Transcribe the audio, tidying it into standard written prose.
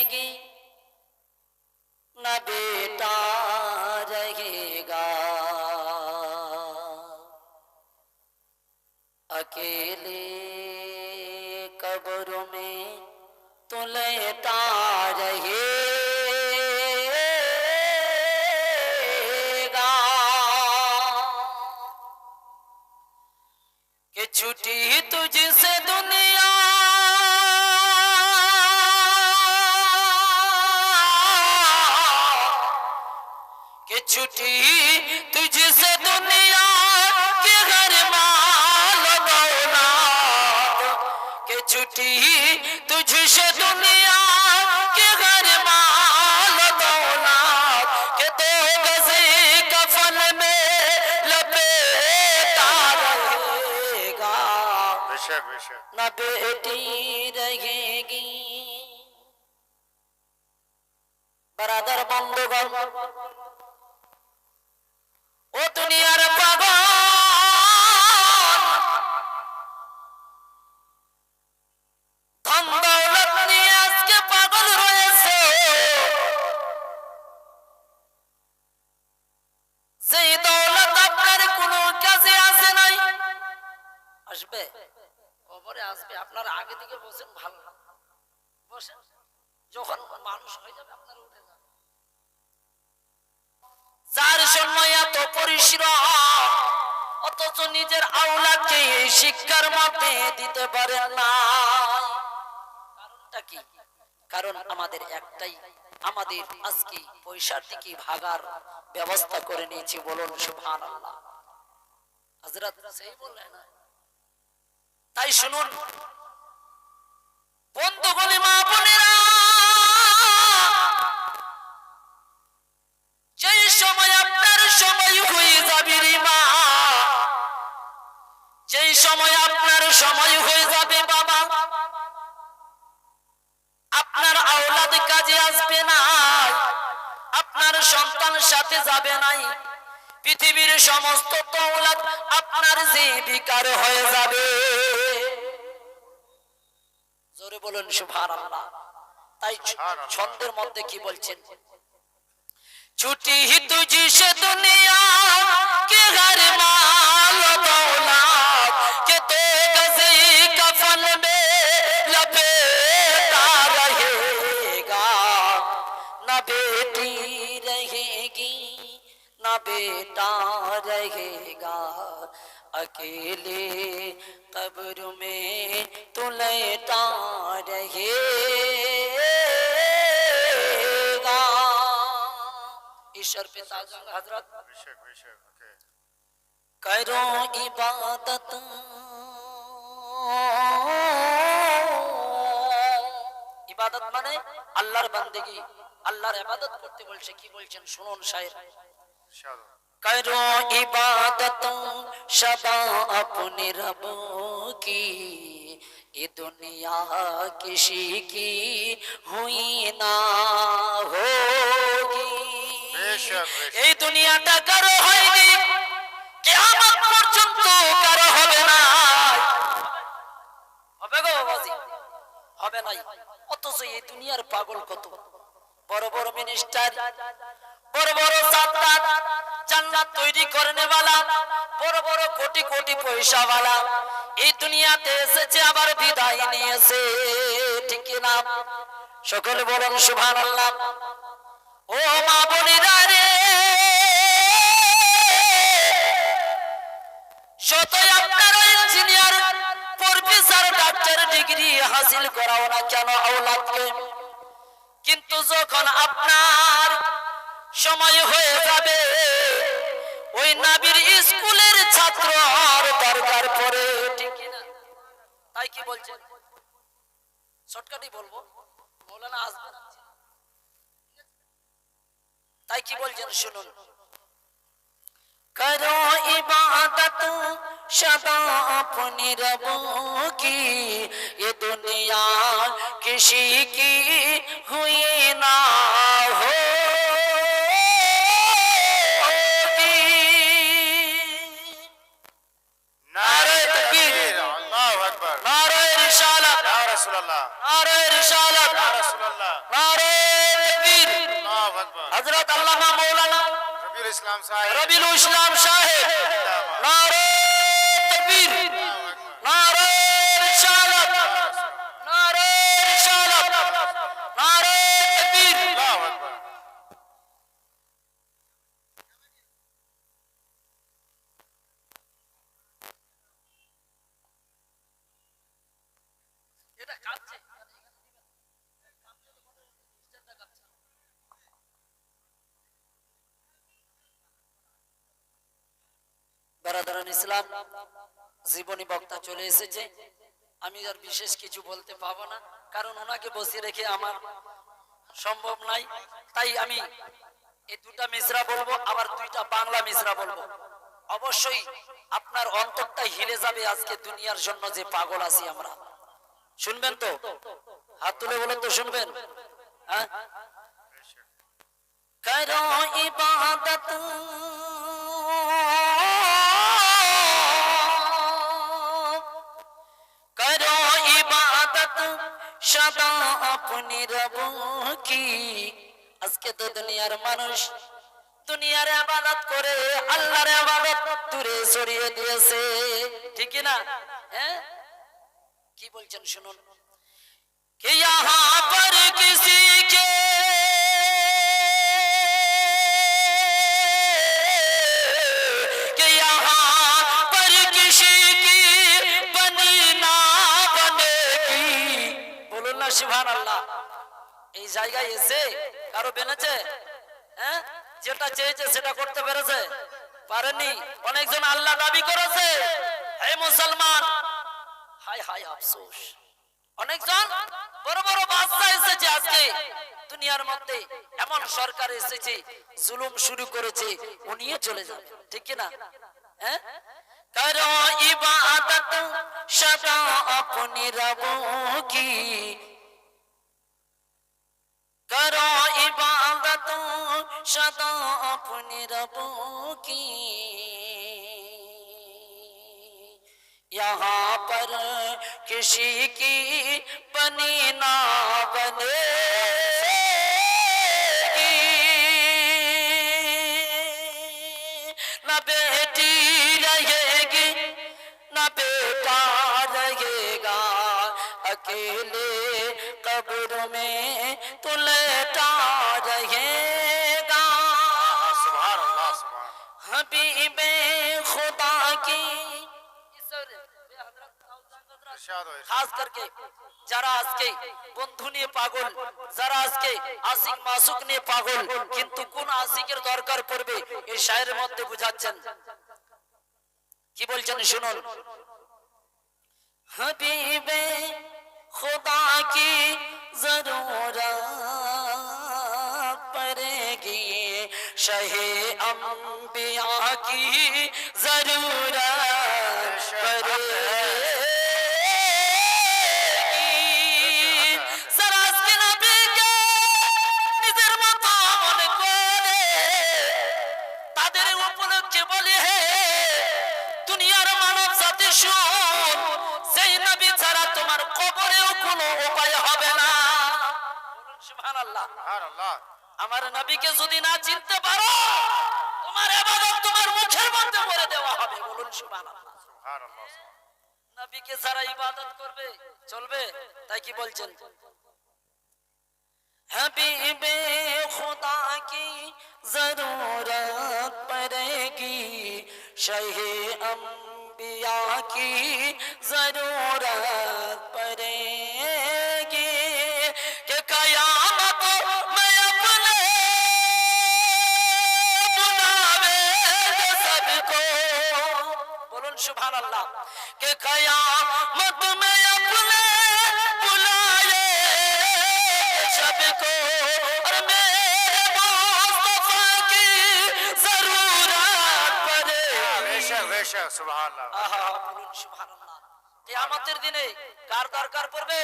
रहेगी न बेटा रहेगा, अकेले कब्र में तू लेटा रहेगा। कि छुट्टी तुझसे दुनिया कि छुट्टी तुझसे दुनिया के घर माल दौलत, कि छुट्टी तुझसे दुनिया के घर माल दौलत, के दो गज़े कफन में लपेटा रहेगा, न बेटी रहेगी। बरादर बंधुगण, ও দুনিয়ার পাগল, ধন দৌলত নিয়ে আজকে পাগল রয়েছে, যেই দৌলত আপনার কোনো কাজে আসে নাই। আসবে কবরে আসবে, আপনারা আগে থেকে বসেন, ভালো বসেন, যখন মানুষ হয়ে যাবে আপনারা উঠে যাবেন। যার জন্য এত পরিশ্রম, অথচ নিজের আওলাদকে এই শিক্ষার মধ্যে দিতে পারেন না। কারণটা কি? কারণ আমাদের একটাই, আমাদের আজকে পয়সার দিকে ভাগার ব্যবস্থা করে নিয়েছি। বলুন সুবহানাল্লাহ। হযরত সেই বললেন না, তাই শুনুন বন্ধুগণ, মা বোনেরা, যেই সময় আপনার সময় হয়ে যাবে রে মা, যেই সময় আপনার সময় হয়ে যাবে বাবা, আপনার আওলাদ কাজে আসবে না, আপনার সন্তান সাথে যাবে নাই, পৃথিবীর সমস্ত দৌলত আপনার যে বিকার হয়ে যাবে। জোরে বলুন সুবহানাল্লাহ। তাই ছন্দের মধ্যে কি বলছেন? छुट्टी ही तुझसे दुनिया के घर माल दौलत, के दो गज़े कफन में लपेटा रहेगा, न बेटी रहेगी न बेटा रहेगा, अकेले कब्र में तू लेटा रहेगा। ईश्वर पिता हजरत करो इबादत, इबादत माने আল্লাহর বান্দেগি, আল্লাহর ইবাদত করতে বলছে। কি বলছেন শুনুন শায়ের, करो इबादत शबा अपने रब की, ये दुनिया किसी की हुई ना होगी। এই দুনিয়াটা কারো হয়নি, কিয়ামত পর্যন্ত কারো হবে না। হবে গো বাবাজি, হবে নাই। অথচ এই দুনিয়ার পাগল কত, বড় বড় মিনিস্টার, বড় বড় সাদ্দাত, জান্নাত তৈরি করনে वाला, বড় বড় কোটি কোটি পয়সা वाला এই দুনিয়াতে এসেছে, আবার বিদায় নিয়েছে, ঠিক না? সকলে বলুন সুবহানাল্লাহ। ও মা বোনেরা রে, যতই আপনার ইঞ্জিনিয়ার, প্রফেসর, ডাক্তার ডিগ্রি হাসিল করাও না কেন আওলাদকে, কিন্তু যখন আপনার সময় হয়ে যাবে, ওই নবীর স্কুলের ছাত্র আর দরকার পড়ে, ঠিক না? তাই কি বলছেন, শর্টকাটই বলবো, মৌলানা আসবে না। তাই কি বলছেন শুনুন, करो इबादत शबा अपने रब की, ये दुनिया किसी की हुई ना होगी। नारे तकबीर, अल्लाहु अकबर, नारे रिसालत, या रसूल अल्लाह, नारे रिसालत, या रसूल अल्लाह, নারে তাকবীর। আল্লাহু আকবার। হযরত আল্লামা মাওলানা রবিউল ইসলাম সাহেব, রবিউল ইসলাম সাহেব, নারে তাকবীর, আল্লাহু আকবার। নারে রিসালাত, নারে রিসালাত, নারে তাকবীর। আল্লাহু আকবার। এটা কাঁপছে। বারাদারান ইসলাম, জীবনী বক্তা চলে এসেছে। আমি আর বিশেষ কিছু বলতে পাবো না, কারণ ওনাকে বসিয়ে রেখে আমার সম্ভব নাই। তাই আমি এই দুটা মিসরা বলবো, আবার দুইটা বাংলা মিসরা বলবো। অবশ্যই আপনার অন্তরটা হিলে যাবে। আজকে দুনিয়ার জন্য যে পাগল আছি আমরা, শুনবেন তো? হাত তুলে বলেন তো, শুনবেন? হ্যাঁ, করো ইবাদত করো ইবাদত সদা আপনি রব কি। আজকে তো দুনিয়ার মানুষ দুনিয়ার ইবাদত করে আল্লাহর ইবাদত দূরে সরিয়ে দিয়েছে, ঠিক কি না? হ্যাঁ, কি বলছেন শুনুন। कि यहाँ पर किसी के कि यहाँ पर किसी की बनी ना बनेगी। बोलो ना सुभान अल्लाह। এই জায়গায় এসে কারো বেনেছে? হ্যাঁ, যেটা চেয়েছে সেটা করতে পেরেছে? পারেনি। অনেকজন আল্লাহ দাবি করেছে, হে মুসলমান, হায় হায় আফসোস। অনেকজন বড় বড় বাদশা এসেছে আজকে দুনিয়ার মধ্যে, এমন সরকার এসেছে জুলুম শুরু করেছে, উনিও চলে যাবে, ঠিক কি না? হ্যাঁ, করো ইবাদত সদা আপনি রব কি, করো ইবাদত সদা আপনি রব কি। यहाँ पर किसी की बनी ना बनेगी, न बेटी रहेगी न बेटा रहेगा, अकेले कब्र में तो लेटा रहेगा। सुभान अल्लाह, सुभान। हबीबे खुदा की इरशाद हो, খাস করকে যারা আজকে বন্ধু নিয়ে পাগল, যারা আজকে আশিক মাসুক নিয়ে পাগল, কিন্তু কোন আশিকের দরকার পড়বে এই শায়ের মধ্যে বুঝাচ্ছেন। কি বলছেন শুনুন। হাবিবে खुदा की जरूरत पड़ेगी, शहे अंबिया की जरूरत पड़ेगी। যারা আজকে নবীকে নিজের মতো মনে করে, তাদের উপলক্ষে বলে, হে দুনিয়ার মানব জাতি শুন, সেই নবী ছাড়া তোমার কবরেও কোনো উপায় হবে না। সুবহানাল্লাহ। সুবহানাল্লাহ। আমার নবীকে যদি না চিনতে পারো, তোমার ইবাদত তোমার মুখের মধ্যে করে দেওয়া হবে। বলুন সুবহানাল্লাহ। সুবহানাল্লাহ। নবীকে যারা ইবাদত করবে চলবে, তাই কি বলছেন। हबीबे खुदा की जरूरत पड़ेगी, शहे अंबिया की जरूरत पड़ेगी, कि कयामत में अपने बुलावे सबको। बोलून सुभान अल्लाह। कि कयामत में अपने बुलाए सबको, और मेरे मुस्तफा की जरूरत पड़ेगी। बेशक बेशक, सुभान अल्लाह। আহা, বলুন সুবহানাল্লাহ। কিয়ামতের দিনে কার দরকার পড়বে?